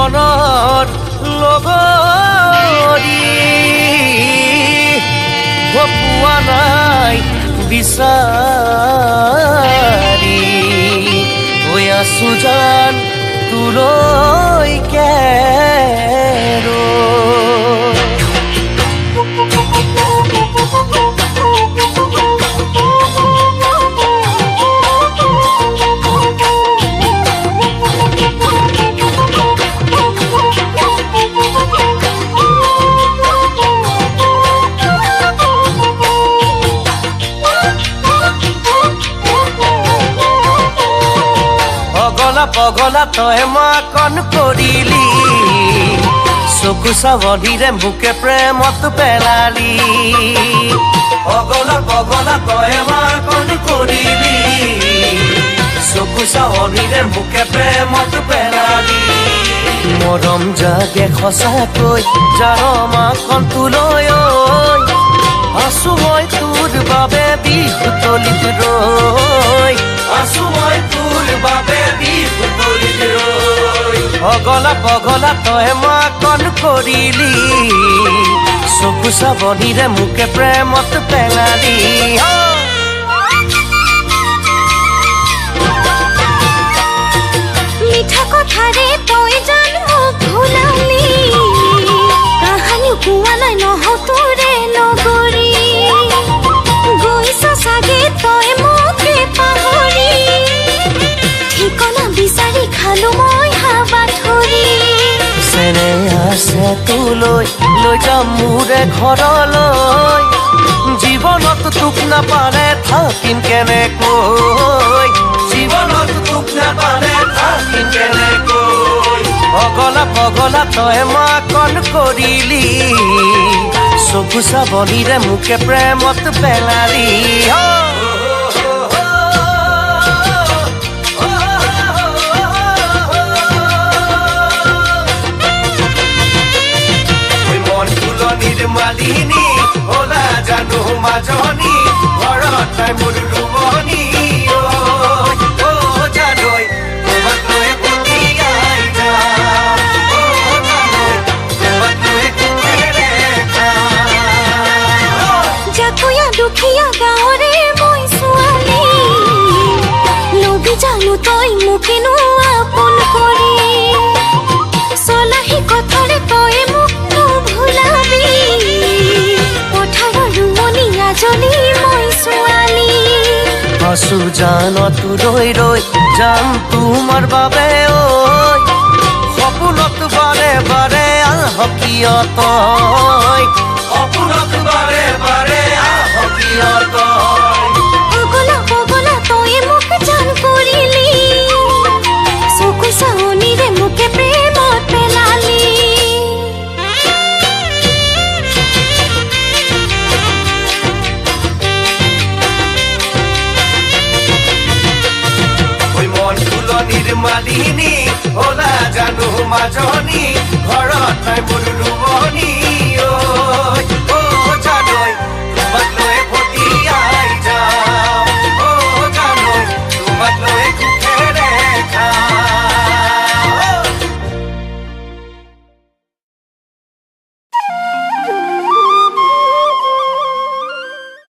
জীৱনৰ লগৰী পোৱা নাই বিচাৰি হৈ আছো জান তোলৈকে পগলা তই মাকন কৰিলি চকু চাৱনিৰে মোকে প্ৰেমত পেলালি পগলা পগলা তই মাকন কৰিলি চকু চাৱনিৰে মোকে প্ৰেমত পেলালি মৰম জাগে সঁচাকৈ জাৰ মাকন তোলৈ আছো মই তোৰ বাবে বিহুতলিত ৰৈ আছো মই তোৰ বাবে বিহুতলিত ৰৈ পগলা পগলা তই মাকন কৰিলি চকু চাৱনিৰে মোকে প্ৰেমত পেলালি মিঠা কথাৰে তই জান মোক ভুলালি কাহানি কোৱা নাই নহও তোৰে নগৰী গৈছ চাগে তই মোকে পাহৰি ঠিকনা বিচাৰি খালো মই হাবা ধৰি চেনে আছে তোলৈ লৈ যাম মোৰে ঘৰলৈ জীৱনত তোক নাপালে থাকিম কেনেকৈ জীৱনত তোক নাপালে থাকিম কেনেকৈ পগলা পগলা তই মাকন কৰিলি চকু চাৱনিৰে মোকে প্ৰেমত পেলালি মালিনী ওলা জানো মাজনী ঘৰত নাই মোৰ ৰুমনী জানৈ তোমাক লৈ পঠিয়াই যাম তোমাক লৈ কুকুৰে জাকুয়া দুখীয়া গাঁৱৰে মই ছোৱালী লবি জানো তই মোকেনো আপোন কৰি চলাহি কথাৰে তই মোক ভুলাবি পথাৰৰ ৰুমনীয়াজনী মই ছোৱালী আছো জানত ৰৈ ৰৈ যাম তোমাৰ বাবে ঐ সপোনত বাৰে বাৰে আহ কিয় তই সপোনত বাৰে বাৰে আহ কিয় তই পগলা পগলা তই মোক জান কৰিলি চকু চাৱনিৰে মোকে প্ৰেমত পেলালি মালিনী ওলা জানো মাজনী ঘৰত নাই মোৰ